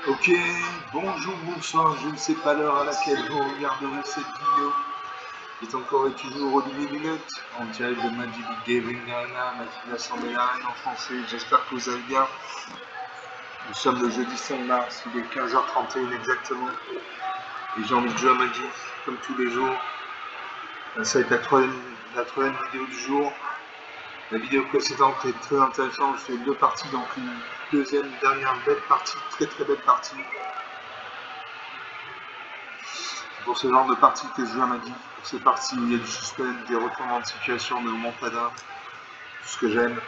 Ok, bonjour, bonsoir, je ne sais pas l'heure à laquelle vous regarderez cette vidéo. Il est encore et toujours Olivier Lunettes, en direct de Magic Gaming Arena, Magic Assemblée Arena en français. J'espère que vous allez bien. Nous sommes le jeudi 5 mars, il est 15h31 exactement. Et j'ai envie de jouer à Magic, comme tous les jours. Ça va être la troisième vidéo du jour. La vidéo précédente est très intéressante, je fais deux parties, donc une deuxième, dernière belle partie, très belle partie. Pour ce genre de partie que je joue à Magic, pour ces parties où il y a du suspense, des retournements de situation, de montada, tout ce que j'aime.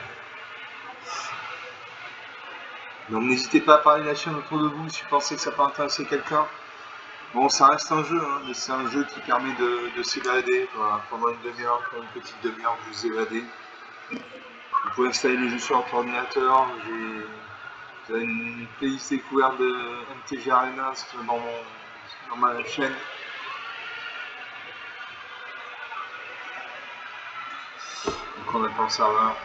Donc n'hésitez pas à parler de la chaîne autour de vous si vous pensez que ça peut intéresser quelqu'un. Bon, ça reste un jeu, hein, mais c'est un jeu qui permet de s'évader. Voilà, pendant une demi-heure, pendant une petite demi-heure, vous évadez. Vous pouvez installer le jeu sur votre ordinateur. J'ai une playlist découverte de MTG Arena dans ma chaîne. Donc on attend le serveur.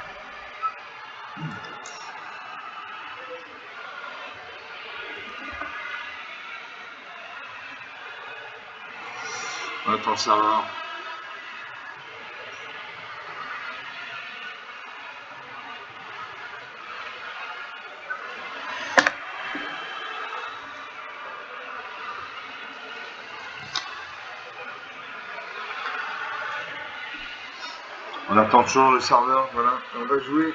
On attend le serveur. On attend toujours le serveur, voilà. On va jouer.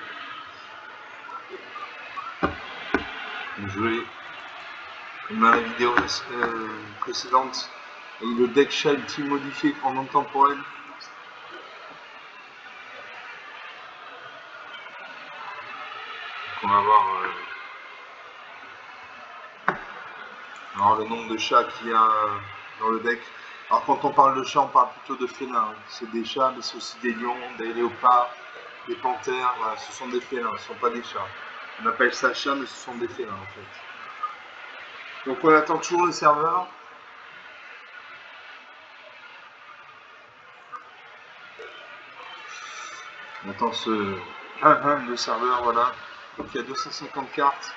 Comme dans la vidéo précédente. Et le deck Shell Team modifié en monde temporel. On va voir le nombre de chats qu'il y a dans le deck. Alors quand on parle de chats, on parle plutôt de félins. C'est des chats, mais c'est aussi des lions, des léopards, des panthères. Voilà, ce sont des félins, ce ne sont pas des chats. On appelle ça chat, mais ce sont des félins en fait. Donc on attend toujours le serveur. On attend ce le serveur, voilà. Donc il y a 250 cartes.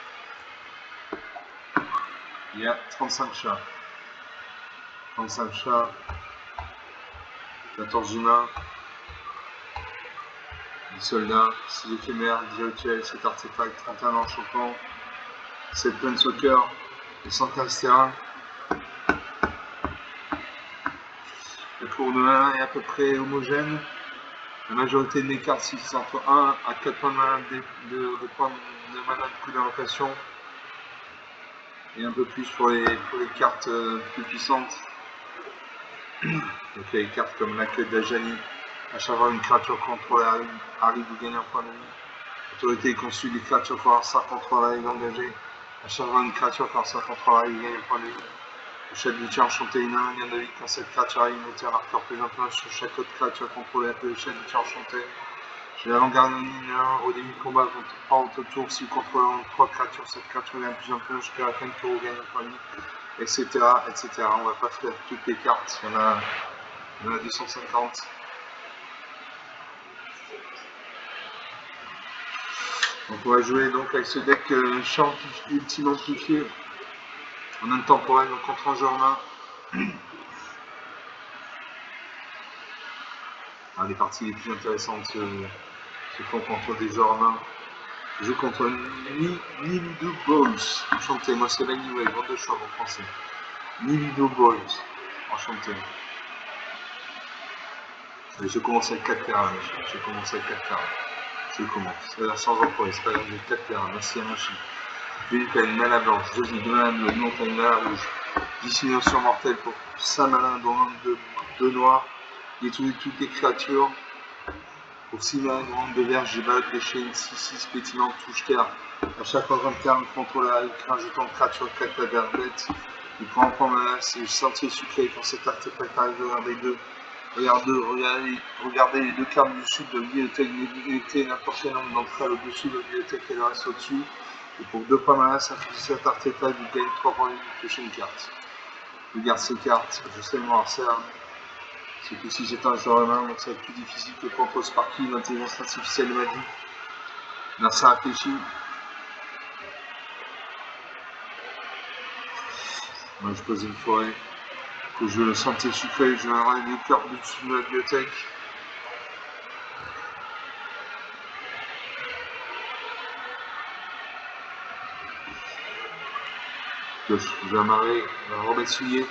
Il y a 35 chats. 35 chats. 14 humains. 10 soldats. 6 éphémères. 10 rituels. 7 artefacts. 31 enchantements. 7 planeswalkers. Et 115 terrains. Le cours de mana est à peu près homogène. La majorité des cartes se situent entre 1 à 4 points de mana de coût d'invocation. Et un peu plus pour les cartes plus puissantes. Donc il y a des cartes comme l'accueil d'Ajani. À chaque fois une créature contrôlée arrive, vous gagnez un point de vie. L'autorité est conçue des créatures pour avoir 5 contrôles arrive engagées. À chaque fois une créature pour avoir 5 contrôles arrive, vous gagnez un point de vie. Le chat de l'outil enchanté, une gain de vie. Quand cette créature arrive, mettez un marqueur plus important sur chaque autre créature contrôlée appelée le chat de l'outil enchanté. J'ai l'avant-garde au début de combat, en votre tour, si vous contrôlez 3 créatures, cette créature gagne plus d'influence jusqu'à la fin du tour, vous gagnez un point de vie, etc., etc. On va pas faire toutes les cartes, il y en a 250. Donc on va jouer donc avec ce deck champ ultime amplifié en intemporel, donc contre un joueur main. Les parties les plus intéressantes se font contre des joueurs main. Je joue contre Nilido Balls. Enchanté, moi c'est l'anime, grande de chambre en français. Nilido Balls. Enchanté. Je commence avec 4 terrains. Je commence avec 4 terrains. Je commence. C'est-à-dire sans emploi, c'est pas grave, j'ai 4 terrains. Merci à Machi. Philippe a une mana blanche. Josie, 2 mana bleues. Lyon a une mana rouge. Dissimulation mortelle pour 5 mana, dont 2 noirs. Détruire toutes les créatures. Pour 6 mana, grande de vert, j'ai balade des chaînes 6-6 pétillante, touche terre. À chaque fois qu'un terme contrôle avec un jeton de créature 4 la verte bête. Il prend un point mana, c'est le sentier sucré quand cet artefact arrive, regardez les 2 cartes du sud de la bibliothèque, mettez n'importe quel nombre d'entre elles au-dessus de la bibliothèque et le reste au-dessus. Et pour 2 points mana, ça fait cet artefact, vous gagnez 3 points de vie pour toucher une carte. Je garde ces cartes, je sais le noirceur. C'est que si j'étais un joueur humain, donc ça va être plus difficile que contre Sparky, l'intelligence artificielle de Magic. Là, ça réfléchit. Moi je pose une forêt. Que je le sentais sucré, je viendrai du cœur du dessus de la bibliothèque. Je vais amarrer, je vais remettre souillé.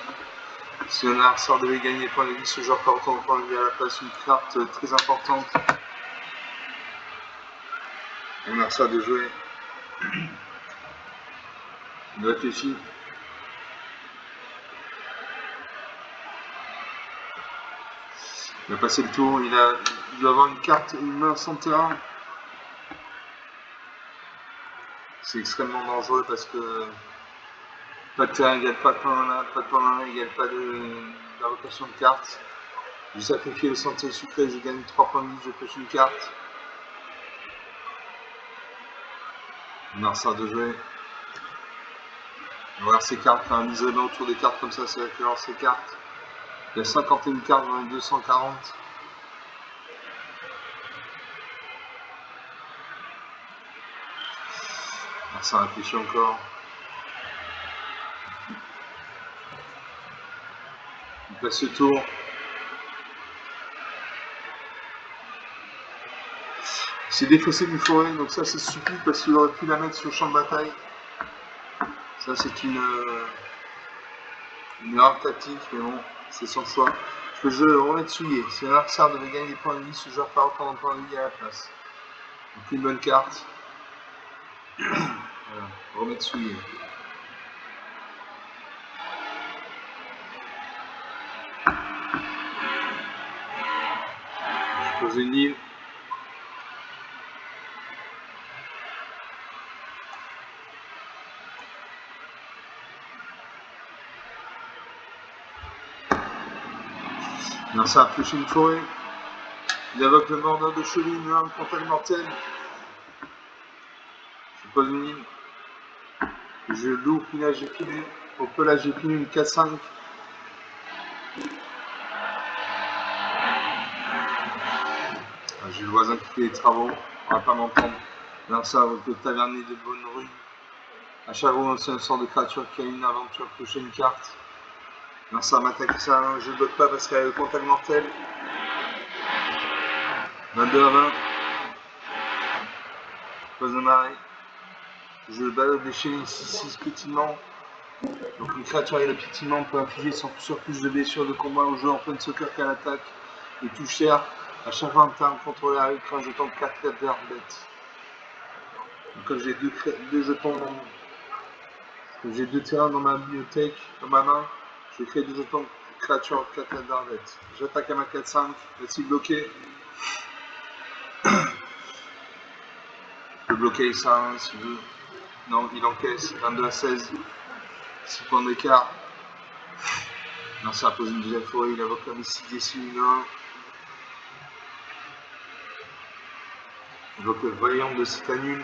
Si un adversaire devait gagner point de vie, ce joueur peut retourner point de vie à la place, une carte très importante. On a ça de jouer. Il réfléchit. Il a passé le tour, il doit avoir une carte, une main sans terrain. C'est extrêmement dangereux parce que pas de terrain égale pas de plan pas de plan égale pas d'invocation de carte. Je sacrifie le sentier sucré, je gagne 3 points de vie, je pêche une carte. On a ça de jouer. On regarde ses cartes, un isolement autour des cartes comme ça, c'est récurrent ses cartes. Il y a 51 cartes dans les 240. Alors ça réfléchit encore. Il passe ce tour. Il s'est défaussé d'une forêt, donc ça c'est stupide parce qu'il aurait pu la mettre sur le champ de bataille. Ça c'est une erreur tactique, mais bon, c'est son choix. Je vais remettre souillé. Si un adversaire devait gagner des points de vie, ce joueur part autant de points de vie à la place. Donc une bonne carte. Voilà, remettre souillé. Je pose une île. Non, ça a pêché une forêt. Il invoque le mordeur de cheville, une arme contact mortel. Je pose une île. Je loue pinage épineux. Au pelage épineux, une 4-5. J'ai le voisin qui fait des travaux. On va pas m'entendre. Là, ça avec le tavernier de bonne rue. À chaque fois, c'est un sort de créature qui a une aventure, piocher une carte. Non, ça m'attaque ça, je ne bloque pas parce qu'elle a le contact mortel. 22 à 20. Pose de marée. Je balade des chaînes 6-6 pétillement. Donc une créature avec le pétillement peut infliger son surplus de blessures de combat au joueur en pleine soccer qu'à l'attaque et touche cher. À chaque fois que tu as un contrôleur avec un jeton de 4 créateurs bêtes. Donc comme j'ai deux jetons, comme j'ai 2 terrains dans ma bibliothèque, dans ma main, je crée 2 jetons de créatures 4 créateurs bêtes. J'attaque à ma 4-5, là-dessus bloqué. Je peux bloquer les ça si je veux. Non, il encaisse, 22 à 16. 6 points d'écart. Non, ça pose une deuxième forêt, il invoque un ici, ici, une 1. Il invoque le voyant de cet annule.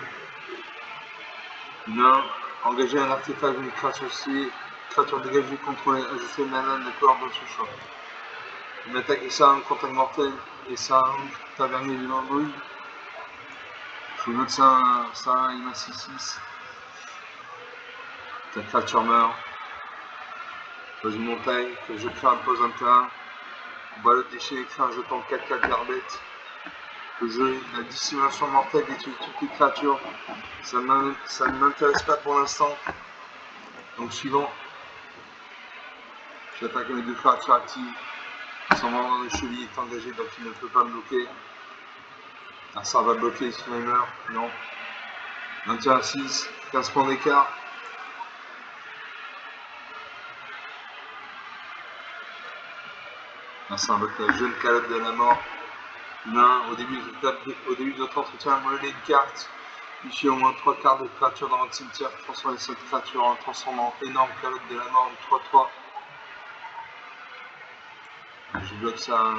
Une 1. Engager un artefact d'une créature dégagée, contrôlée, ajuster le mana de corps dans ce choix. Il m'attaque et ça, un contact mortel, et ça, un tavernier de l'embrouille. Je note ça, il m'a 6-6. La créature meurt. Pose une montagne, que je crée un pose un terrain. Balle déchaîné, crée un jeton 4-4 garbette. Le jeu, la dissimulation mortelle détruit toutes les créatures. Ça ne m'intéresse pas pour l'instant. Donc suivant, j'attaque mes 2 créatures actives. Son membre de cheville est engagé, donc il ne peut pas me bloquer. Ah, ça va bloquer si il meurt. Non. 21 à 6, 15 points d'écart. Ah, ça invoque la jeune calotte de la mort. Au début de notre entretien, monnaie une carte. Ici au moins 3 cartes de créatures dans votre cimetière. Transformez cette créature en transformant énorme calotte de la mort en 3-3. Je bloque ça.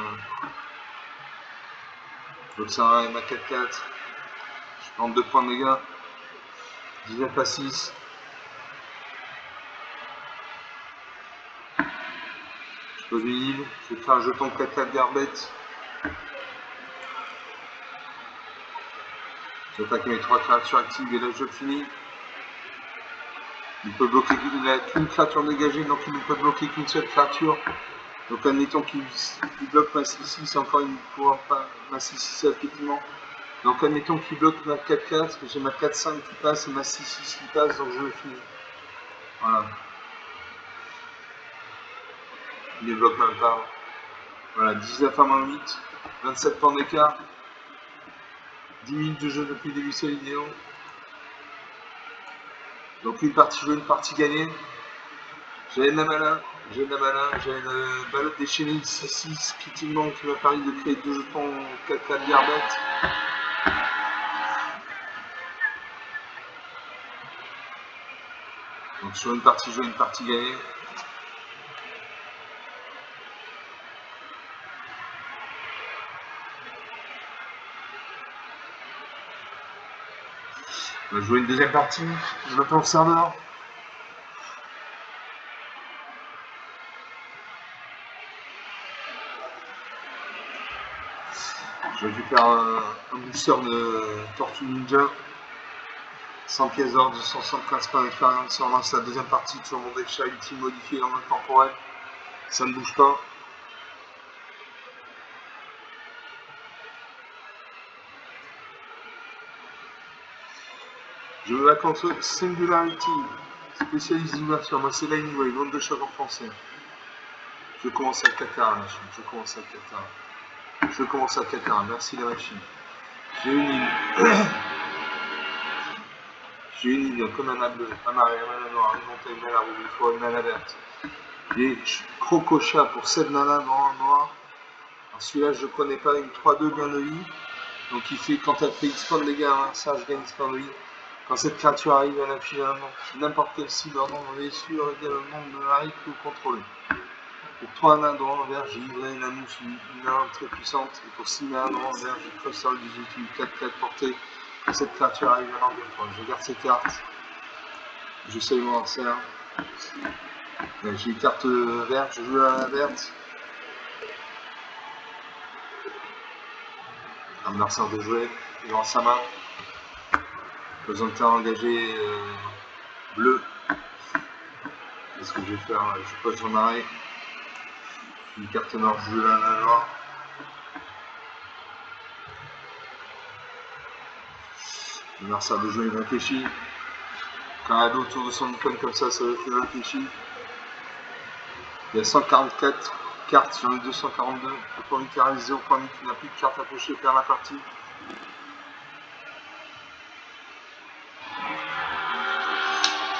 Je bloque ça et ma 4-4. Je prends 2 points de dégâts. 19 à 6. Je pose une île. Je fais un jeton 4-4 garbette. J'attaque mes 3 créatures actives et là je finis. Il peut bloquer, il n'a qu'une créature dégagée, donc il ne peut bloquer qu'une seule créature. Donc admettons qu'il bloque ma 6-6, c'est encore une fois pas ma 6-6 effectivement. Donc admettons qu'il bloque ma 4-4, parce que j'ai ma 4-5 qui passe et ma 6-6 qui passe, donc je le finis. Voilà. Il ne bloque même pas. Voilà, 19 à moins 8, 27 points d'écart. 10 minutes de jeu depuis le début de cette vidéo. Donc une partie jouée, une partie gagnée. J'avais de la malin, j'avais une balotte déchaînée de 6-6 effectivement qui m'a permis de créer 2 jetons 4-4 diarbètes. Donc sur une partie jouée, une partie gagnée. On va jouer une deuxième partie. Je m'attends au serveur. Je récupère un booster de Tortue Ninja. 100 pièces d'or, 275 points d'expérience. On lance la deuxième partie sur mon deck chat ultime modifié en mode temporel. Ça ne bouge pas. Je veux la console Singularity, spécialiste d'immersion. Moi, c'est Line Wave, vente de choc en français. Je commence à Qatar, la machine. Je commence à Qatar. Je commence à Qatar. Merci, la machine. J'ai une île. J'ai une île comme un bleu, un marais, un mana noir, une montagne, une rouge, une forêt, une nana verte. J'ai Crocochat pour 7 nanas noir. Alors celui-là, je ne connais pas, une 3-2 gain de vie. Donc il fait, quand elle fait X points de dégâts, hein, ça je gagne X points de vie. Quand cette créature arrive, elle affiche n'importe quelle cible en nombre déçu, regarde le nombre de arrive que vous contrôlez. Pour 3 nains de rang vert, j'ai livré une annonce, une nain très puissante. Et pour 6 nains de rang vert, j'ai Cluster Exécutive 4-4 portée. Quand cette créature arrive à l'angle 3, je garde ces cartes. J'essaye mon adversaire. J'ai une carte verte, je joue à la verte. Un adversaire de jouer, il lance sa main. Besoin de terrain engagé bleu. Qu'est-ce que je vais faire? Je pose mon arrêt. Une carte noire, je joue la noire. L'adversaire de jouer, il réfléchit. Quand il y a autour de son icône comme ça veut faire réfléchir. Il y a 144 cartes sur les 242. Le premier qui arrive 0 points qui n'a plus de cartes à piocher perd la partie.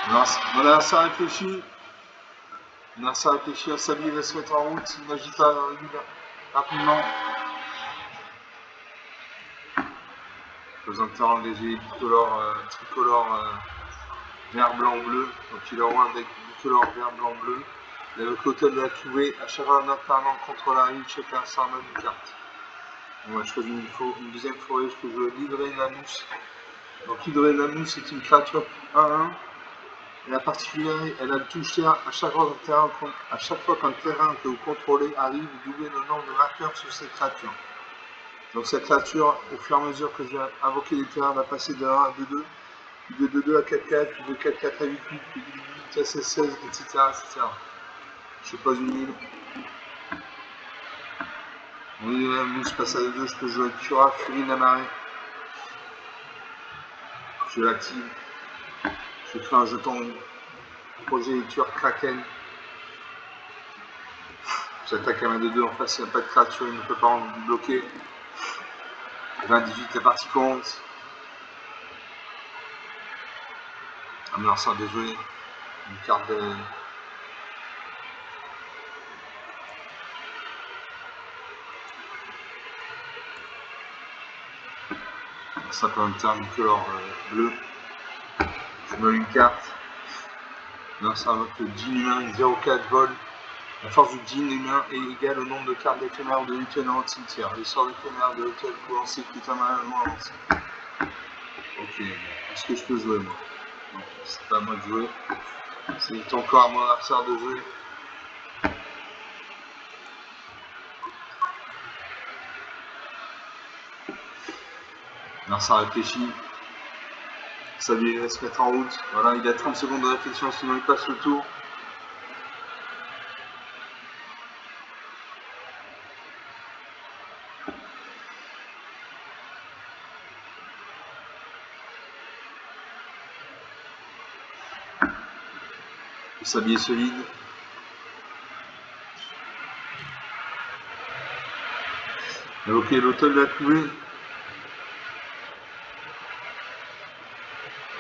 Mon adversaire réfléchit. Mon adversaire réfléchit à sa vie, il va se mettre en route. Il n'agit pas rapidement. Besoin de terrain engagé, tricolore vert, blanc, bleu. Donc il aura un deck bicolore vert, blanc, bleu. Et avec l'hôtel de la QV, à chaque fois un alternant contre la rive, chacun sort même une carte. On va choisir une deuxième forêt, je peux jouer l'Hydré Namus. Donc l'Hydré Namus c'est une créature 1-1. Et la particularité, elle a le touche terrain. À chaque fois qu'un terrain que vous contrôlez arrive, vous doublez le nombre de marqueurs sur cette créature. Donc cette créature, au fur et à mesure que je vais invoquer les terrains, va passer de 1 à 2-2. Puis de 2-2 à 4-4, puis de 4-4 à 8-8, puis de 8 à 16-16, etc., etc. Je pose une île. Mon île la mousse passe à 2, je peux jouer avec Cura, Furie de la marée. Je l'active. Je crée un jeton progéniture Kraken. J'attaque à main de 2 en face, il n'y a pas de créature, il ne peut pas en bloquer. 28, la partie compte. Un adversaire déjoué. Une carte de. Ça peut un terme color bleu. Je mets une carte. Là, ça invoque le djinn humain, 0,4 vol. La force du djinn humain est égale au nombre de cartes d'éphémère de l'hôtel dans le cimetière. Les sorts d'éphémère de l'hôtel pour lancer qui est un malheureusement avancé. Ok, est-ce que je peux jouer moi? Non, c'est pas à moi de jouer. C'est encore à mon adversaire de jouer. L'adversaire réfléchit. Ça lui laisse se mettre en route. Voilà, il a 30 secondes de réflexion, sinon il passe le tour. Le sablier solide. Ok, l'hôtel l'a trouvé.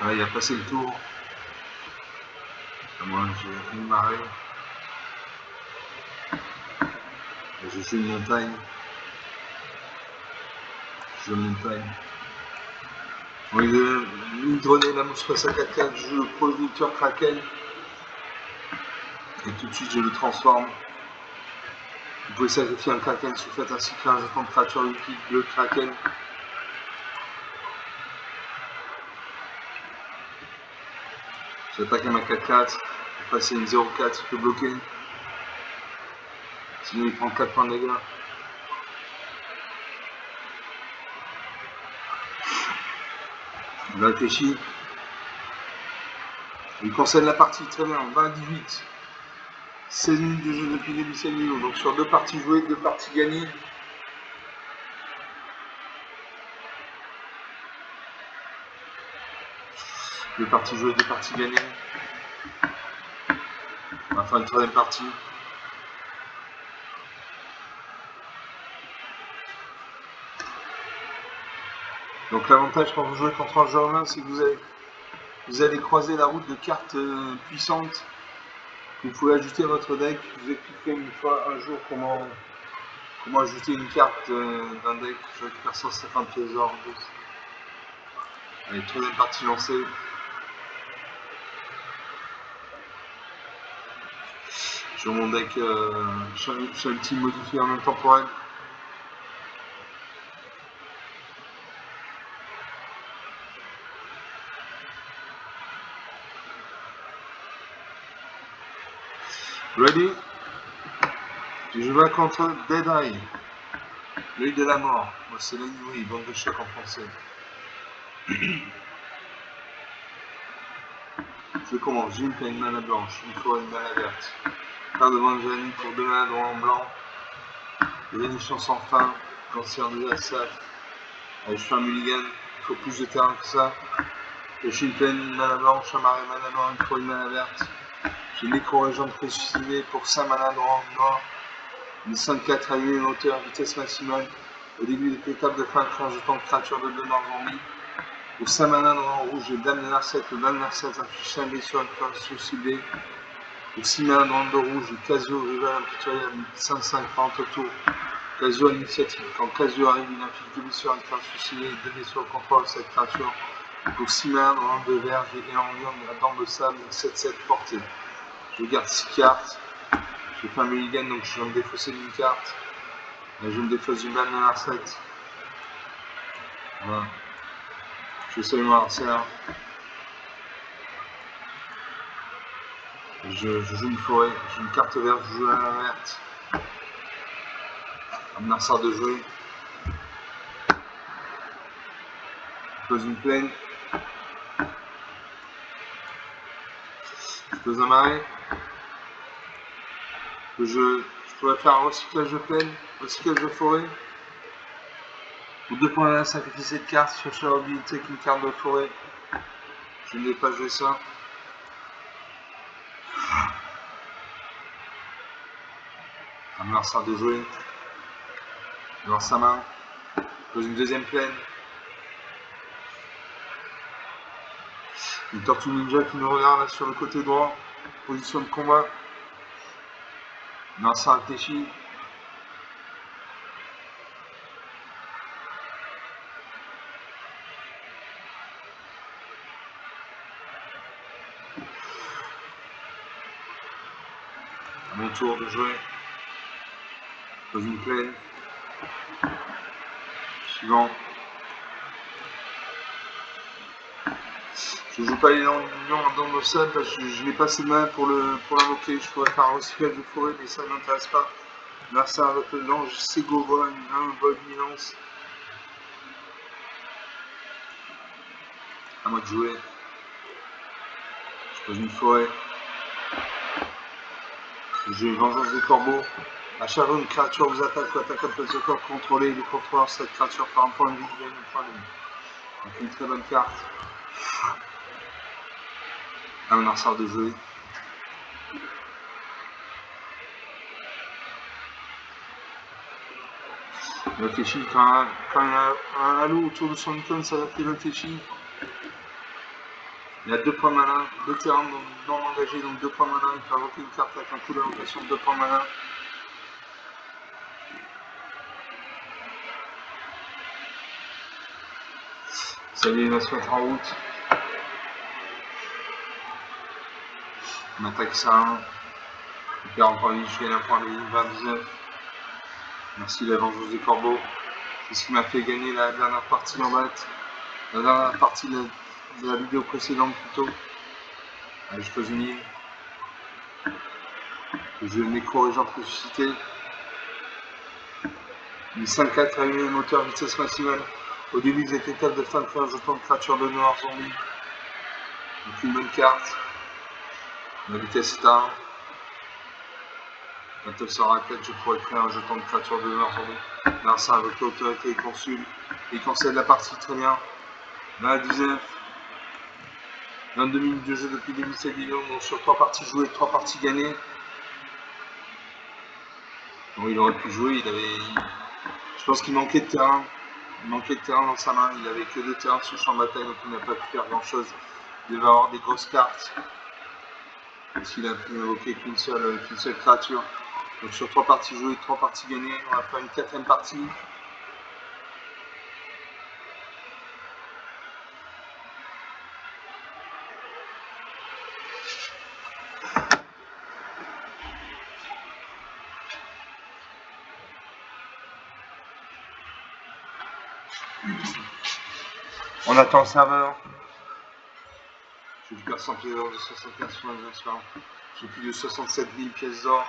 Ah, il a passé le tour. Moi, j'ai une marée. Je suis une montagne. Je suis une montagne. Oui, une grenade, la mouche passe à 4-4, je joue le progéniteur Kraken. Et tout de suite, je le transforme. Vous pouvez sacrifier un Kraken si vous faites ainsi qu'un jeton de créature liquide, le Kraken. J'attaque à ma 4-4. Pour passer une 0-4, je peux bloquer. Sinon, il prend 4 points de dégâts. Il réfléchit. Il concède la partie, très bien, 20-18. 16 minutes de jeu depuis le début de cette vidéo. Donc sur 2 parties jouées, 2 parties gagnées. Deux parties jouées, 2 parties gagnées. On va faire une 3e partie. Donc l'avantage quand vous jouez contre un joueur humain, c'est que vous allez croiser la route de cartes puissantes. Vous pouvez ajouter à votre deck. Je vous expliquerai une fois, un jour, comment ajouter une carte d'un deck. Je récupère 150 pièces d'or. Allez, 3e partie lancée. Sur mon deck, je suis un petit modifié en même temps pour elle. Ready? Je vais contre Dead Eye. L'œil de la mort. Moi, c'est l'ennemi, bande de choc en français. Je commence. Jim qui a une mana blanche. Il faut une mana verte. Carte de Vangelis pour 2 manas droit en blanc. Réunition sans fin. Cancer de la SAF. Allez, je fais un mulligan. Il faut plus de terrain que ça. Le Chilpen, une mana blanche. Amarré, mana noire. Il faut une mana verte. J'ai Nécro-Régente ressuscité pour 5 mana droit en noir. Une 5-4 alliée hauteur, vitesse maximale. Au début de l'étape de fin, crée un jeton de créature de 2 noirs zombie. Pour 5 mana droit en rouge, j'ai Dame de Narset. Le Dame de Narset affiche 5 dés sur une créature ciblée. Pour 6 mana droit de rouge, j'ai Casio rival impitoyable 5-5 autour. Casio à l'initiative. Quand Casio arrive, il affiche 2 dés sur une créature ciblée, 2 dés sur le contrôle de cette créature. Pour 6 mana droit de vert, j'ai Éordium de la dent de sable 7-7 portée. Je garde 6 cartes. J'ai fait un mulligan, donc je vais me défausser d'une carte. Là, je me défausse d'une Dame de Narset. Voilà. Je salue mon adversaire. Je joue une forêt, j'ai une carte verte, je joue à la verte. Un adversaire de jouer. Je pose une plaine. Je pose un marais. Je pourrais faire un recyclage de plaine, recyclage de forêt. Pour 2 points à sacrifier cette carte, chercher la mobilité avec une carte de forêt. Je ne vais pas jouer ça. Un adversaire de jouer. Dans sa main. Je pose une 2e plaine. Une tortue ninja qui me regarde là sur le côté droit. Position de combat. Non, ça réfléchit. À mon tour de jouer. Je pose une plaine. Suivant. Je joue pas les lions dans le sable parce que je n'ai pas assez de main pour l'invoquer. Je pourrais faire un recyclage de forêt, mais ça ne m'intéresse pas. Là, ça avec le l'ange Sego vol, un vol immense. À moi de jouer. Je pose une forêt. Je vengeance des corbeaux. À chaque fois une créature vous attaque ou attaque un peu de corps contrôlé, le contrôleur de cette créature par un point de vie, gagne un point de vie. Donc une très bonne carte. Un lanceur de jouer. Il réfléchit quand il y a un halo autour de son icône, ça va qu'il réfléchit. Il a 2 points mana, 2 terrains non engagés, donc 2 points mana. Il peut invoquer une carte avec un coup d'invocation de 2 points mana. Ça y est, il va se mettre en route. On attaque ça. Il perd encore une, je gagne un point de vie, 29. Merci la vengeance des corbeaux. C'est ce qui m'a fait gagner la dernière partie en bas. La dernière partie de la vidéo précédente plutôt. Allez, je pose une île. Je nécro-régente ressuscité. Une 5-4 à une moteur vitesse maximale. Au début, ils étaient capables de faire un jeton de créature de noir zombie. Donc une bonne carte. La vitesse est à 1. Quand elle sera à 4, je pourrais créer un jeton de créature de noir zombie. Là, ça avec l'autorité et consul. Il cancelle la partie très bien. Là, 19. 22 minutes de jeu depuis le début de cette vidéo. Donc sur 3 parties jouées, 3 parties gagnées. Bon, il aurait pu jouer, je pense qu'il manquait de terrain. Il manquait de terrain dans sa main, il n'avait que 2 terrains sur le champ de bataille, donc il n'a pas pu faire grand chose. Il devait avoir des grosses cartes. Parce qu'il a pu invoquer qu'une seule créature. Donc sur 3 parties jouées, 3 parties gagnées, on va faire une 4ème partie. On attend le serveur. J'ai du percent pièces d'or de 75 sur l'expérience. J'ai plus de 67 000 pièces d'or.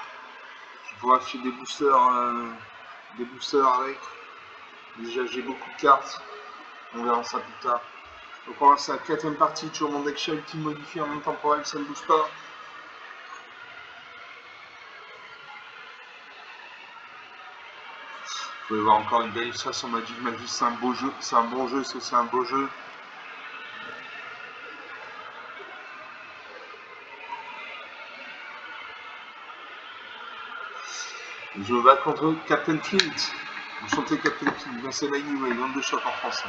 Je pourrais acheter des boosters avec. Déjà j'ai beaucoup de cartes. On verra ça plus tard. Donc on va lancer la 4ème partie, toujours mon deck shell ultime modifié en même temporel, ça ne bouge pas. Vous pouvez voir encore une belle illustration Magic. C'est un beau jeu, c'est un bon jeu, c'est aussi un beau jeu. Je me bats contre Captain Flint. Enchanté Captain Flint, c'est Lightning Wave, 22 chocs en français.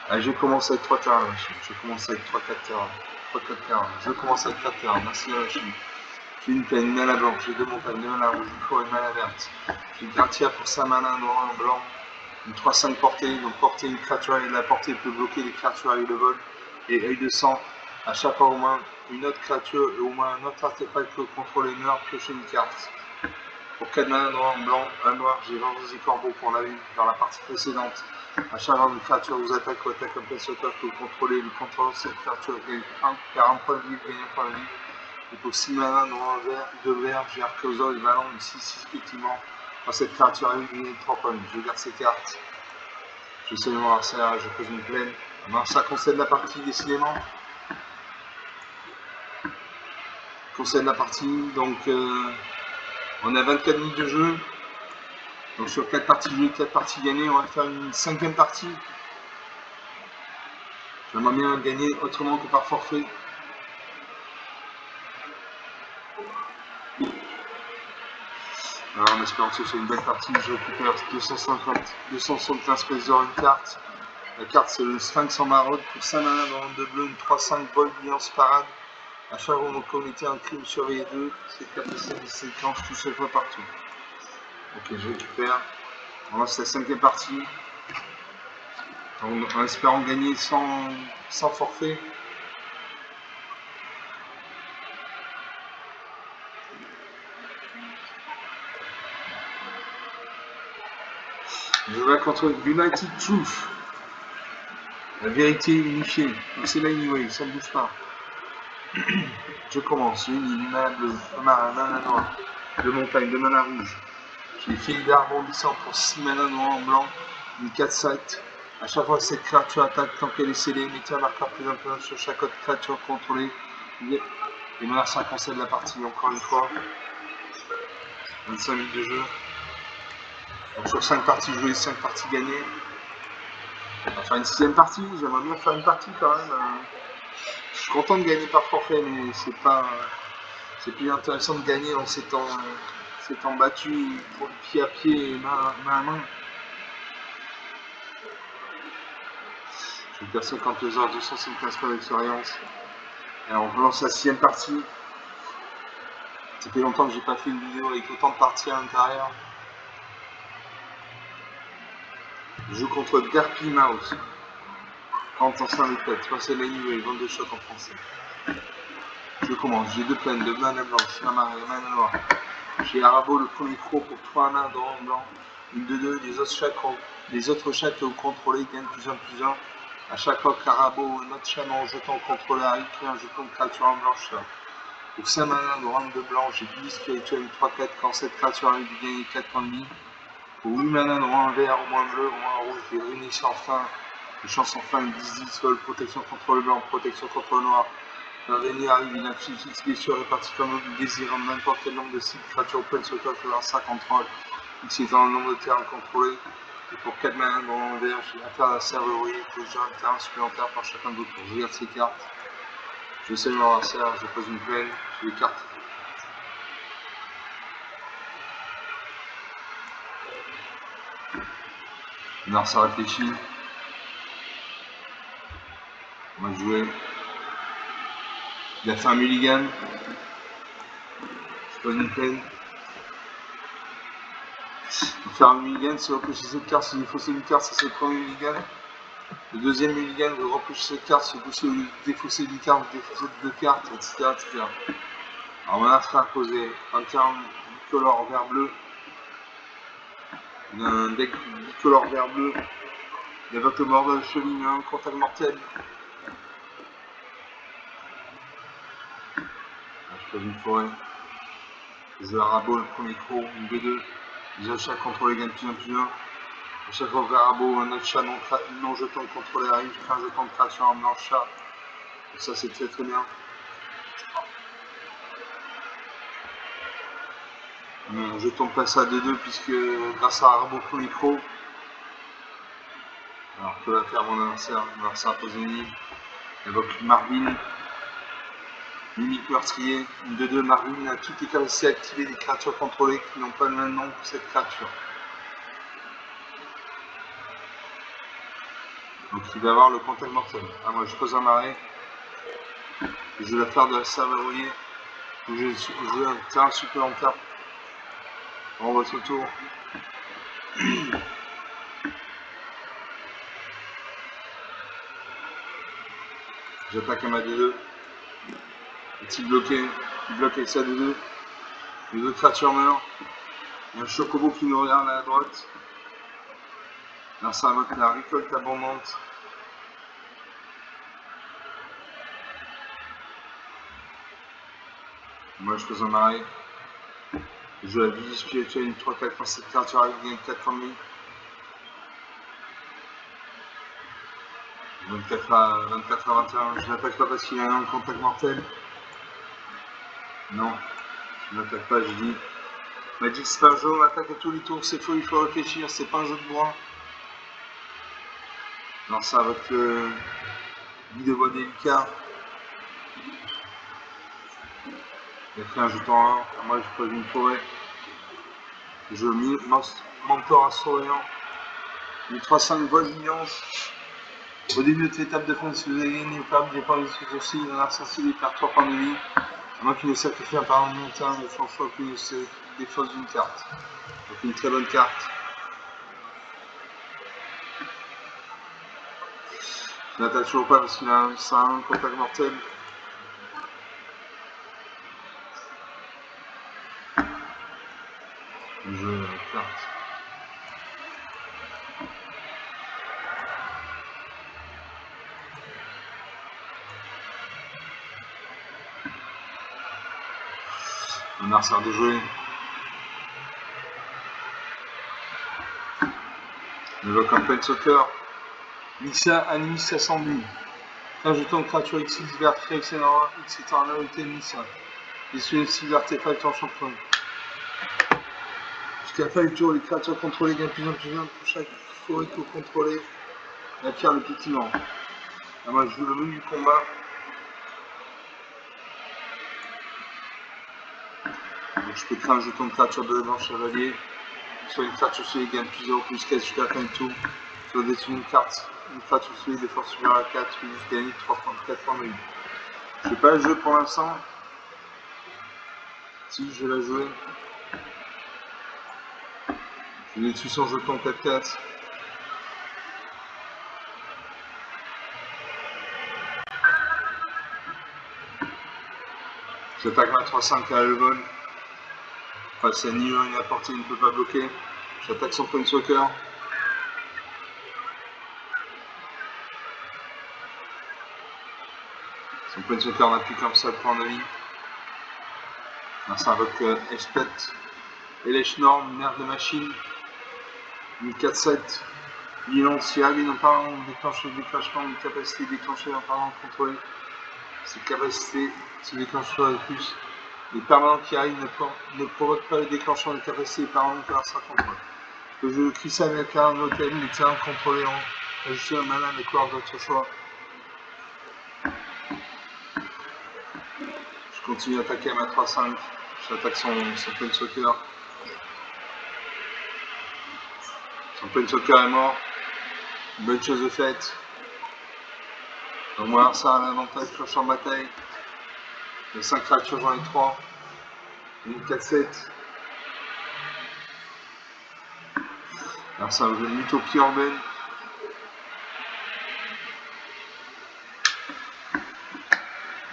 Allez, je commence avec 3 terrains, je commence avec 3-4 terrains. 3-4 terrains, je commence avec 4 terrains, merci la machine. J'ai une plaine, une mana blanche, j'ai 2 montagnes, 2 mana rouge, une forêt, une mana verte. J'ai une Gratia pour sa mana noir et blanc. Une 3-5 portée, donc portée une créature et la portée peut bloquer les créatures avec le vol. Et œil de sang, à chaque fois au moins une autre créature et au moins un autre artefact que contrôler meurt, piocher une carte. Pour 4 mana noir en blanc, un noir, j'ai vengeance des corbeaux qu'on a vu dans la partie précédente. À chaque fois une créature vous attaque ou attaque un placeholder que vous contrôlez, le contrôleur de cette créature gagne 40 points de vie, gagne un point de vie. Et pour 6 mana noir vert, 2 verts, j'ai Archosaur et Valon, une 6-6 effectivement. Quand cette créature arrive, il gagne 3 points de vie. Je garde ces cartes. Je sais le voir ça, je pose une plaine. Alors ça concède la partie décidément. Concède la partie, donc on a 24 minutes de jeu. Donc sur 4 parties jouées, 4 parties gagnées, on va faire une 5ème partie. J'aimerais bien gagner autrement que par forfait. Alors en espérant que ce soit une belle partie, je récupère 275 pièces d'or une carte. La carte c'est le Sphinx en maraude pour 5 mana dans le 2 bleu, une 3-5 vol alliance parade. À chaque fois qu'on commettait un crime surveillé 2, cette carte de séquence tout seul fois partout. Ok, je récupère. On lance la 5ème partie. En espérant gagner sans forfait. Je vais contre United Truth. La vérité unifiée. C'est là anyway, ça ne bouge pas. Je commence. Une mana bleue, un mana noir, 2 montagnes, 2 mana rouge. J'ai fil d'arbre bondissant pour 6 mana noir en blanc, une 4-7. À chaque fois que cette créature attaque, tant qu'elle est scellée, mettez un marqueur plus important sur chaque autre créature contrôlée. Et mon adversaire concède la partie encore une fois. 25 minutes de jeu. Donc sur 5 parties jouées, 5 parties gagnées. On va faire une 6ème partie, j'aimerais bien faire une partie quand même. Je suis content de gagner par forfait, mais c'est plus intéressant de gagner en s'étant battu pour pied à pied et main à main. Je vais faire 52 heures, 275 points d'expérience. Alors on relance la 6ème partie. Ça fait longtemps que j'ai pas fait une vidéo avec autant de parties à l'intérieur. Je joue contre Derpy Mouse. 45 de tête, 3 niveau, 22 chocs en français. Je commence, j'ai 2 plaines, 2 mana blanches, un marais, un mana noir. J'ai Arabo le premier croc pour 3 mains de rang blanc. Une de 2, les autres chats que vous contrôlez gagnent +1/+1. À chaque fois qu'Arabo ou un autre chat en jeton contrôlé arrive, crée un jeton de créature en blanche. Pour 5 mana de rang de blanc, j'ai 10 spirituels 3/4. Quand cette créature arrive, vous gagnez 4 points de vie. Pour 8 mana de rang vert, au moins bleu, au moins rouge, j'ai ruiné sans fin. Les chances en fin 10-10, vol, protection contre le blanc, protection contre le noir. Un dernier arrive, une action fixe blessure répartie comme vous désirant n'importe quel nombre de cibles, créatures open sur le faisant 5 contrôle, fixé dans le nombre de terrains contrôlés. Et pour 4 mana dans l'envers, j'ai affaire à la serverie, pour gérer un terrain supplémentaire par chacun de vos tours. Je regarde ces cartes, je sais mon adversaire, je pose une plaine, j'ai les cartes. Non, ça réfléchit. On va jouer. Il a fait un mulligan. Je pose une plaine. Faire un mulligan, c'est repêcher cette carte, c'est défausser une carte, ça c'est le premier mulligan. Le deuxième mulligan, de repêcher cette carte, c'est pousser au lieu de défausser une carte, défausser 2 cartes, etc. Alors on a fait poser un terme bicolore vert bleu. On a un deck bicolore vert bleu. Il évoque le mort de cheville, un contact mortel. Je pose une forêt. Je joue Arabo, le premier croc, une B2. Les autres chats contrôlés gagnent +1/+1. À chaque fois qu'Arabo, un autre chat non jeton contrôlé arrive, je crée un jeton de créature en blanche chat. Et ça c'est très bien. Mon jeton passe à 2-2 puisque grâce à Arabo premier croc. Alors que va faire mon adversaire a posé une ligne. Il évoque Marvin. Mimique meurtrier, une 2-2 Marine a toutes les capacités activées des créatures contrôlées qui n'ont pas le même nom que cette créature. Donc il va avoir le contact mortel. Ah, moi je pose un marais. Je vais la faire de la serverie. Je joue un terrain supplémentaire. On votre tour. J'attaque un ma D2. Est-il bloqué? Il bloque avec sa D2. Les deux créatures meurent. Il y a un chocobo qui nous regarde à la droite. Là ça invoque la récolte abondante. Moi je pose un marais. Je joue la vigie spirituelle, une 3-4 quand cette créature arrive, gagne 4 points de vie. 24 à 21, je n'attaque pas parce qu'il a un contact mortel. Non, je n'attaque pas, je dis. Magic Sparrow attaque à tous les tours, c'est faux, il faut réfléchir, c'est pas un jeu de bois. Non, ça avec le lit de bois délicat. Il a fait un jeton 1, moi je pose une forêt. Je mentor à souriant. Une 3-5 voisillance. Au début de cette étape de fin, si vous avez gagné ou pas, j'ai pas les aussi, il en a sensible, il perd 3 points de vie. À moins qu'il ne sacrifie un parent de montagne, mais franchement qu'il se défausse d'une carte. Donc une très bonne carte. Je n'attaque toujours pas parce qu'il a un contact mortel. Je carte. On a resserre de jouer. On évoque un pen soccer. Mixa Animis Assembly. Un jeton de créature X vert etc. Tennis. Issu aussi l'artefact en champion. Jusqu'à la fin du tour, les créatures contrôlées gagnent plus en plus pour chaque forêt que vous contrôlez. La pierre de pétillant. Moi je joue le menu du combat. Donc je peux créer un jeton de créature de l'élément chevalier. Soit une créature solide gagne plus 0 plus 4 jusqu'à la fin du tour. Soit détruire une carte. Une créature solide de force supérieure à 4, puis juste gagner 3 points de 4 points de vie. Je ne fais pas le jeu pour l'instant. Si je vais la jouer. Je détruis son jeton 4-4. J'attaque ma 3-5 à le vol. Enfin, c'est ni un ni à portée, il ne peut pas bloquer. J'attaque son point de soccer. Son point de soccer n'a plus qu'un seul point de vie. Ça invoque Espet, Elechnorm, merde de machine. Une 4-7. Bilan, si Alvin en parlant déclenche le déclenchement d'une capacité déclenchée en parlant contrôlée. Cette capacité se déclenche sur le plus. Les permanents qui arrivent ne provoquent pas le déclenchement de capacité permanente par sa contrôle. Le jeu Cristal avec un hôtel, les terrains contrôlés en ajouter un mana de couleur de votre choix. Je continue à attaquer à ma 3-5. J'attaque son point de soccer. Son point de soccer est mort. Une bonne chose de faite. Donc moi ça a l'avantage sur le champ de bataille. Les 5 créatures, j'en ai 3. Une 4-7. Alors ça va une utopie urbaine.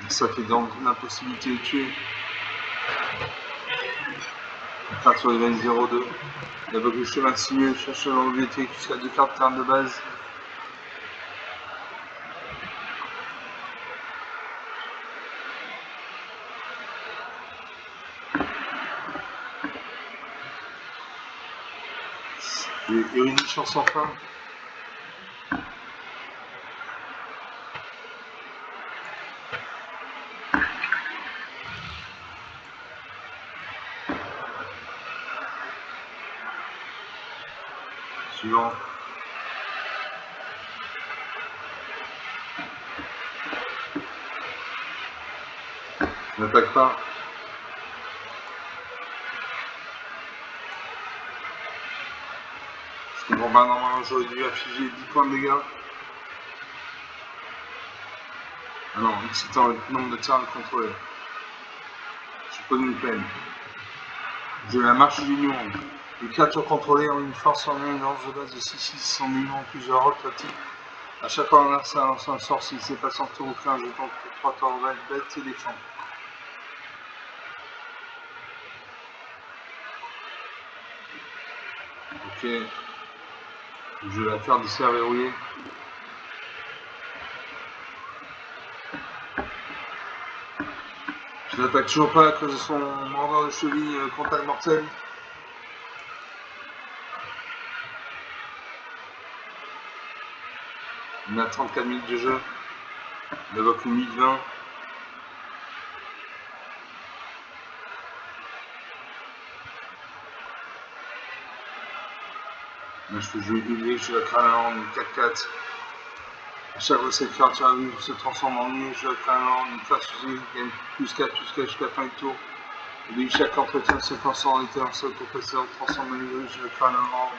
Ça fait donc l'impossibilité de tuer. La carte sur les 20-0-2. Il y a le chemin sinueux, cherche dans le bibliothèque jusqu'à 2 cartes termes de base. Et une chance sans fin. Suivant. Je n'attaque pas. Je comprends pas, normalement j'aurais dû afficher 10 points de dégâts. Ah non, c'est un nombre de tirs contrôlés. Je suis pas d'une peine. J'ai la marche du monde. Les créatures contrôlées ont une force en une lance de base de 6-6 sont minimum plusieurs rotatifs. A chaque fois un adversaire lance un sort, s'il s'est passé en tour ou un jeton pour 3 temps bête et défend. Ok. Je vais la faire du cerf verrouillé. Je l'attaque toujours pas à cause de son mordeur de cheville contact mortel. On a 34 minutes de jeu. On évoque une 8-20. Là, je peux jouer doublé, je la crâne en 4-4. À chaque fois que cette créature à vivre se transforme en nuit, je la crâne en une classe fusée, gagne plus 4 jusqu'à la fin du tour. Et dès que chaque entretien se transforme en étincelle pour précédent transforme en nuit, je la crâne en.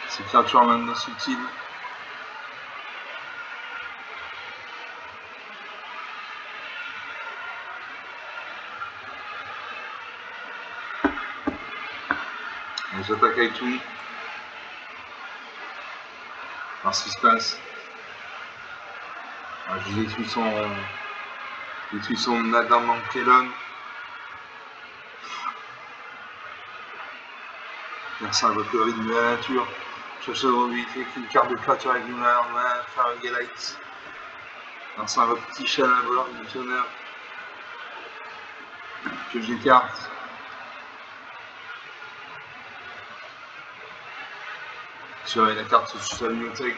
Ces créatures maintenant subtiles. Et j'attaque avec tout. Alors ce qui se passe. Alors, je détruis son Adam Mankelon. Merci à votre rythme de la nature. Cherchez dans l'habilité qu'une carte de créature avec une arme, faire un Galite. Merci à votre petit chat à voleur du tonnerre. Pioche des cartes. Surveille la carte sur sa bibliothèque.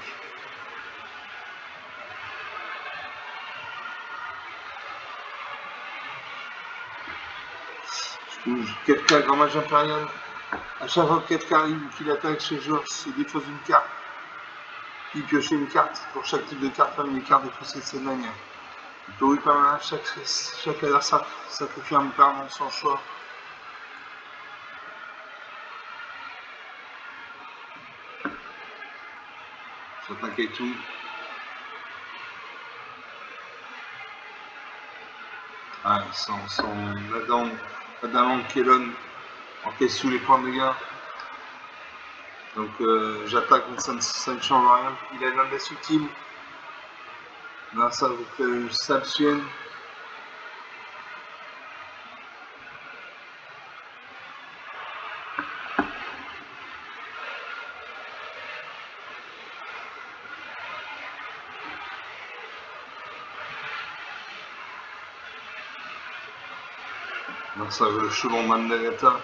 Je bouge 4K grand mage impérial. À chaque fois que 4K arrive qu'il attaque ce joueur, il défausse une carte. Puis piocher une carte. Pour chaque type de carte, parmi les cartes défaussées de cette manière. Il peut oui pas mal chaque adversaire sacrifie un perdant sans choix. J'attaque et tout. Ah, son Adam Kellon encaisse tous les points de dégâts. Donc j'attaque, mais ça ne change rien. Il a l'index ultime. Là, ça vous fait s'abstienne. Là, ça le Chelon Mandalata.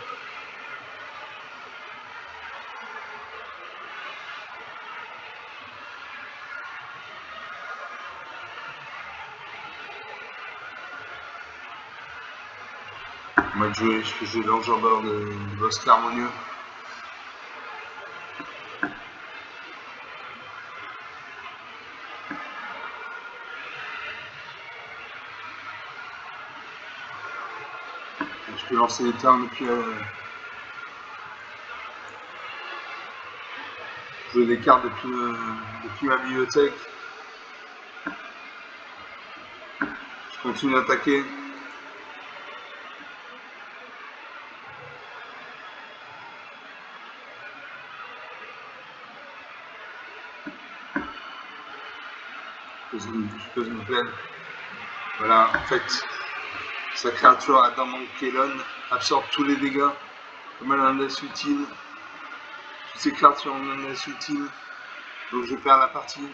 On va jouer, je fais jouer l'enjambeur de Bosque Harmonieux. Je peux lancer les termes depuis jouer des cartes depuis ma bibliothèque. Je continue d'attaquer. Je pose une plaine. Voilà, en fait, sa créature Adam Kellon absorbe tous les dégâts. Comme elle a un index utile, toutes ces cartes sont un index utile, donc je perds la partie.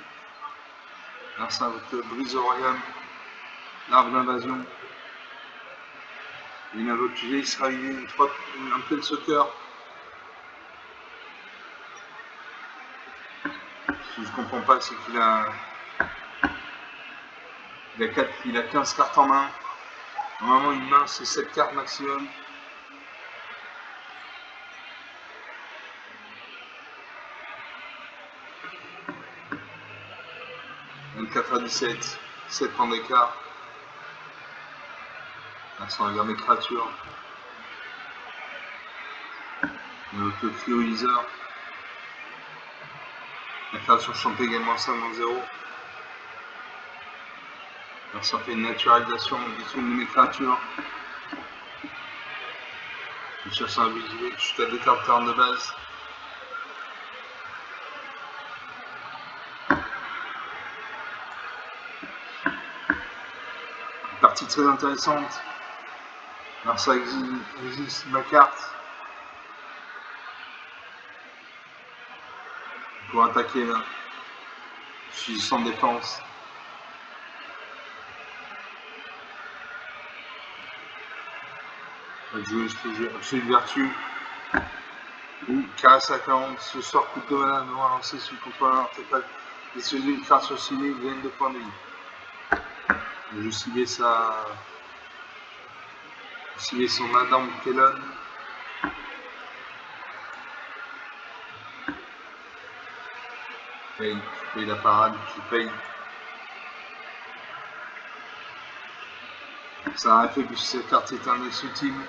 Alors ça avec Brise au Royaume, l'arbre d'invasion. Il invoque G, il sera un plein soccer. Ce que je comprends pas, c'est qu'il il a 15 cartes en main. Normalement, une main, c'est 7 cartes maximum. Donc 4 à 17, 7 points d'écart. Là, ça regarde mes créatures. Le Furizer. La créature chante également 5-0. Alors ça fait une naturalisation de mes créatures. Je cherche un visuel, je suis à 2 cartes de base. Une partie très intéressante. Alors ça existe ma carte. Pour attaquer là. Je suis sans défense. Je peux jouer Absolue Vertu. Ou Caresse à 40. Ce sort coûte 2 mana noir lancé sur le contrôleur artefact. Et si une carte sur ciblée, il gagne 2 points de vie. Je ciblais son Adam Kellon. Tu payes la parade, tu payes. Ça a fait que cette carte est un index ultime.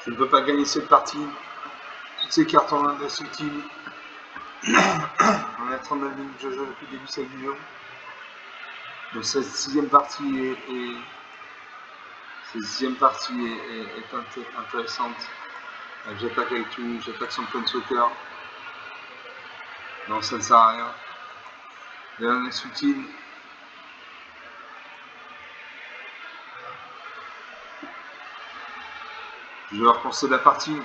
Je ne peux pas gagner cette partie. Toutes ces cartes en index ultime. On est à 39 minutes, je joue depuis le début de cette vidéo. Donc cette sixième partie est intéressante. J'attaque avec tout, j'attaque son point de soccer. Non, ça ne sert à rien. Il y a un index utile. Je vais repenser la partie.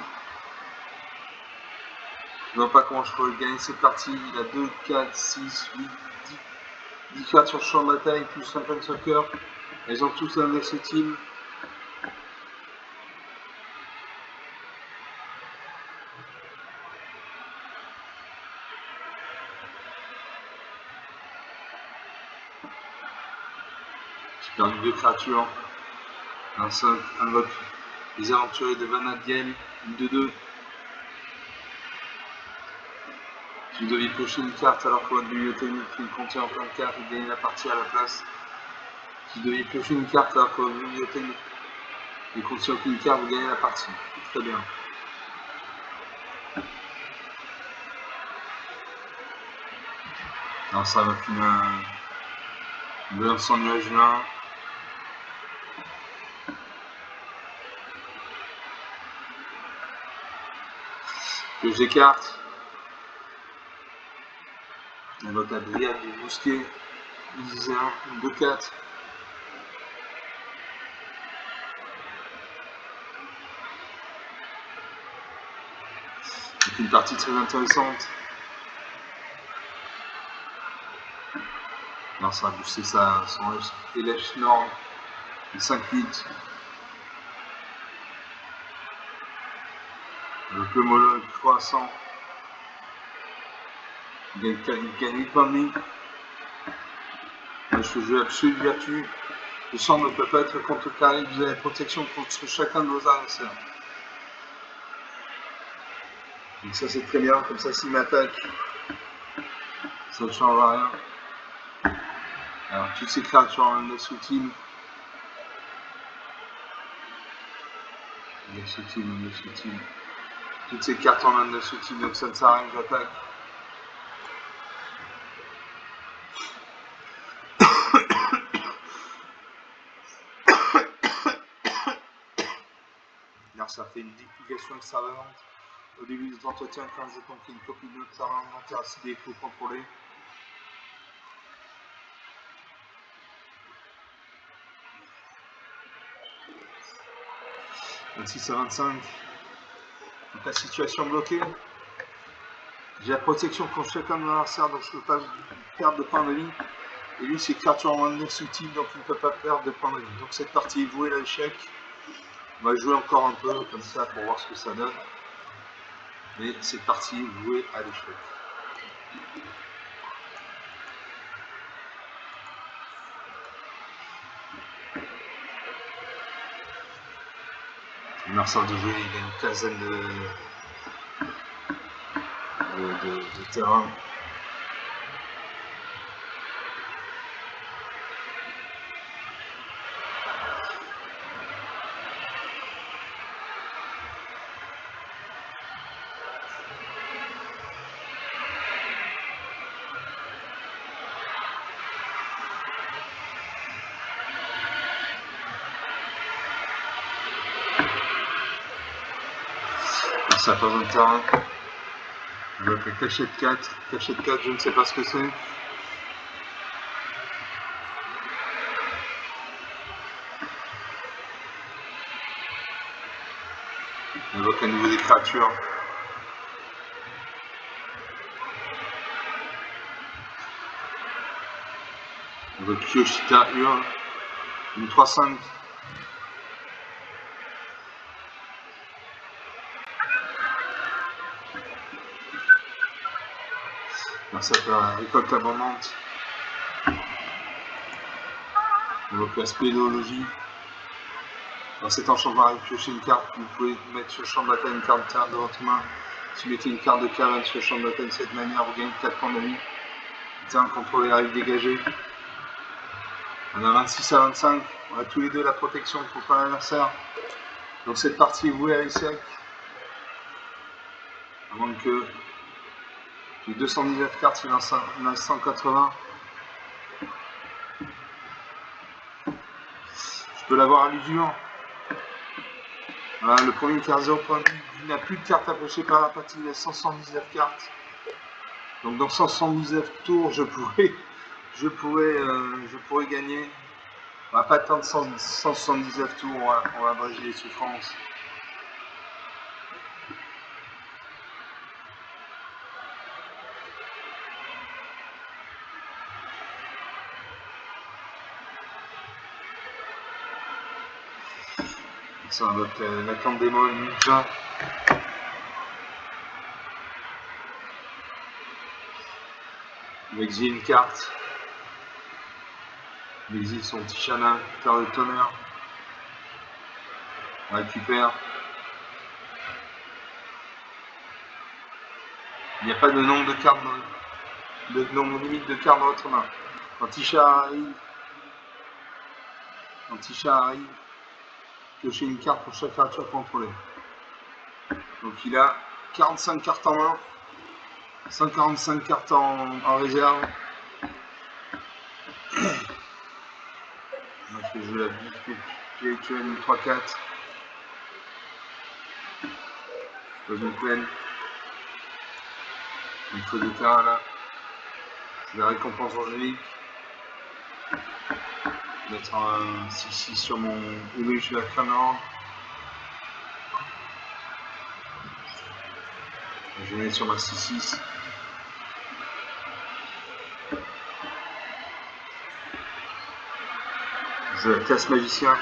Je ne vois pas comment je pourrais gagner cette partie. Il a 2, 4, 6, 8, 10 cartes sur champ de bataille, plus Open Soccer. Elles ont tous l'index utile. J'ai perdu 2 créatures. Un 5 invoque les aventuriers de Vanadiel, une 2-2. Si vous deviez piocher une carte alors que votre bibliothèque contient plein de cartes, vous gagnez la partie à la place. Si vous deviez piocher une carte alors que votre bibliothèque ne contient aucune carte, vous gagnez la partie. Très bien. Alors ça va finir un sans nuage là. Que j'écarte. On va la Dryade du Bousquet. 10-1, 2-4. C'est une partie très intéressante. Alors ça va booster son élève Nord. 5-8. Avec le Moloch croissant. Il gagne 8 points de vie. Je fais jeu absolu de vertu. Le sang ne peut pas être contrecarré. Vous avez la protection contre chacun de vos adversaires. Donc ça c'est très bien. Comme ça s'il m'attaque, ça ne changera rien. Alors toutes ces créatures en index ultime. Index ultime. Toutes ces cartes en index ultime, donc ça ne sert à rien que j'attaque. Alors ça fait une duplication extravagante. Au début des entretiens, quand je tombe qu'il y a une copie de notre inventaire à CD, il faut contrôler. « 26 à 25. Donc la situation bloquée. J'ai la protection contre chacun de l'adversaire, donc je ne peux pas perdre de points de vie. Et lui, c'est créature en index utile, donc il ne peut pas perdre de points de vie. Donc cette partie est vouée à l'échec. On va jouer encore un peu comme ça pour voir ce que ça donne. Mais cette partie est vouée à l'échec. Le Mercenaire de jeu, il a une quinzaine de terrain. Ça passe un terrain. Donc la cachette 4. Cachette 4, je ne sais pas ce que c'est. On évoque à nouveau des créatures. On évoque Kyoshita Hurle. Une 3-5. Ça fait la récolte abondante. On évoque la spéléologie. Dans cet enchantement, avec piocher une carte, vous pouvez mettre sur le champ de bataille une carte de terre de votre main. Si vous mettez une carte de caverne sur le champ de bataille de cette manière, vous gagnez 4 points de vie. Terrain contrôlé arrive dégagé. On a 26 à 25. On a tous les deux la protection contre l'adversaire. Donc cette partie est vouée à l'échec. À moins que j'ai 219 cartes, il en a 180. Je peux l'avoir à l'usure. Voilà, le premier qui a 0 points de vie, il n'a plus de cartes à piocher par la partie, il a 179 cartes. Donc dans 179 tours, je pourrais gagner. On va pas attendre 179 tours, on va abréger les souffrances. Ça va être la carte démon ninja. L'exil une carte. L'exil son petit chanin, faire le tonnerre. On récupère. Il n'y a pas de nombre de cartes, de nombre limite de cartes dans votre main. Quand Tisha arrive, piochez une carte pour chaque créature contrôlée. Donc il a 45 cartes en main, 145 cartes en réserve. Moi je vais jouer la bille spirituelle 3-4. Je pose une plaine. Il faut des terrains là. C'est la récompense angélique. Mettre un 6-6 sur mon Ulush de la Clameur. Je vais mettre sur ma 6-6. Je la classe magicien.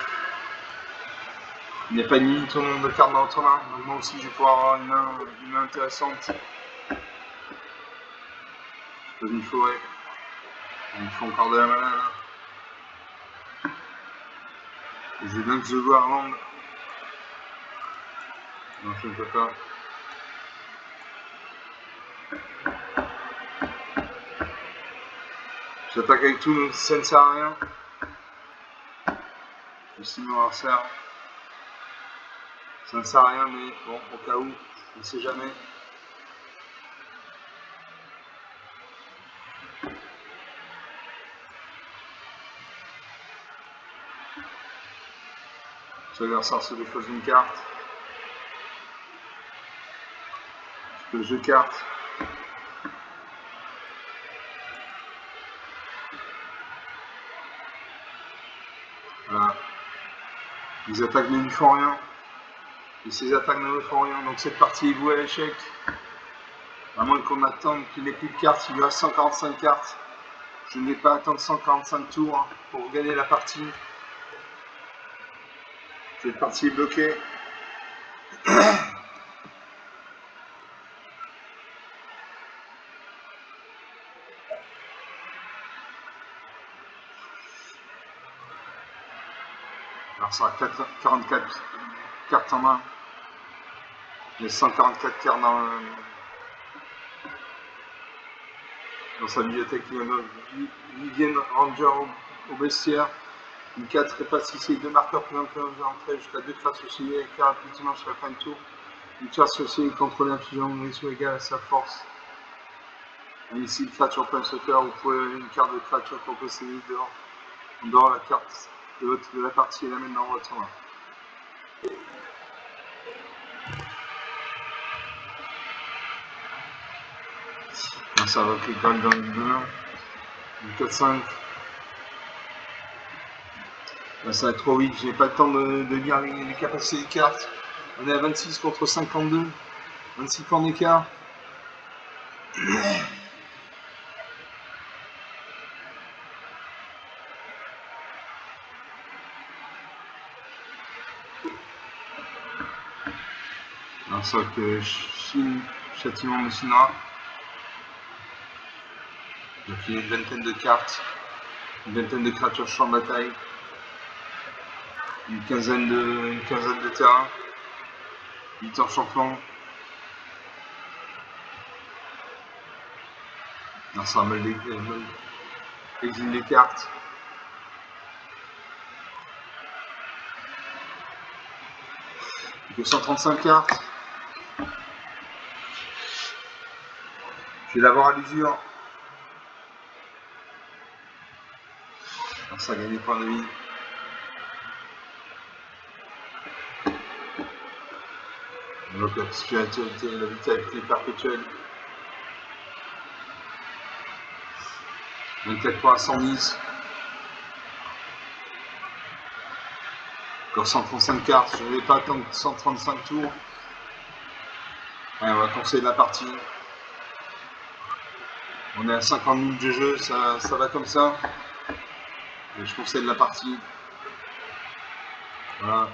Il n'y a pas de limite au nombre de cartes dans votre main. Donc moi aussi je vais pouvoir avoir une main intéressante. Je pose une forêt. Il me faut encore de la mana là. Je vais donc The Warland. Non, je ne peux pas. J'attaque avec tout, donc ça ne sert à rien. Je suis mon adversaire. Ça ne sert à rien, mais bon, au cas où, on ne sait jamais. L'adversaire se dépose une carte. Je peux jeu carte. Voilà. Ils attaquent mais ils ne font rien. Et ces attaques ne font rien. Donc cette partie est vouée à l'échec. À moins qu'on attende qu'il n'ait plus de cartes. Il lui reste 145 cartes. Je ne vais pas attendre 145 tours pour gagner la partie. Cette partie est bloquée. Alors ça a 44 cartes en main. Il y a 144 cartes dans sa bibliothèque. Il y en a Vivienne Ranger au bestiaire. Une 4 répartissez 2 marqueurs plus entrée jusqu'à 2 traces associées avec un rapidement sur la fin de tour. Une trace associée contrôler infligeant une réaction égale à sa force. Et ici, une créature plein sauteur, vous pouvez une carte de créature qu'on possédez dehors. En dehors la carte de la partie et la mettre dans votre main. Ça va cliquer dans le 2, une 4-5. Là, ça va être trop vite, j'ai pas le temps de lire les capacités des cartes. On est à 26 contre 52, 26 points d'écart. Alors ça va que châtiment Messina. Donc il y a une vingtaine de cartes, une vingtaine de créatures champ de bataille, une quinzaine de terrains, 8 enchantements. Alors ça va exile les cartes. Il y a 135 cartes. Je vais l'avoir à l'usure. Alors ça gagne des points de vie. Donc la spiritualité, la vitalité perpétuelle. 24 points à 110. Encore 135 cartes, je ne vais pas attendre 135 tours. Ouais, on va conseiller la partie. On est à 50 minutes de jeu, ça va comme ça. Et je conseille la partie. Voilà.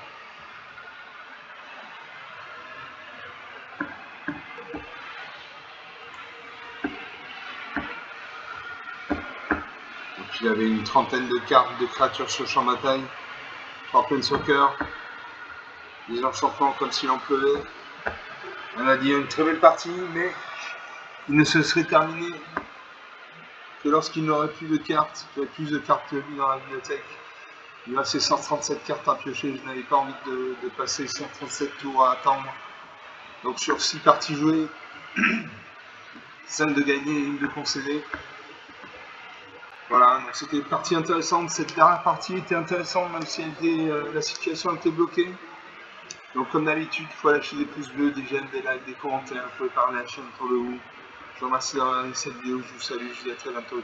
Puis il avait une trentaine de cartes de créatures sur le champ de bataille. 3 Planeswalkers. Des enchantements comme s'il en pleuvait. On a dit une très belle partie, mais il ne se serait terminé que lorsqu'il n'aurait plus de cartes, qu'il y avait plus de cartes que lui dans la bibliothèque. Il restait 137 cartes à piocher, je n'avais pas envie de passer 137 tours à attendre. Donc sur 6 parties jouées, 5 de gagner et 1 de concéder. Voilà, donc c'était une partie intéressante. Cette dernière partie était intéressante, même si la situation était bloquée. Donc comme d'habitude, il faut lâcher des pouces bleus, des j'aime, des likes, des commentaires. Vous pouvez parler à la chaîne autour de vous. Je vous remercie d'avoir regardé cette vidéo, je vous salue, je vous dis à très bientôt.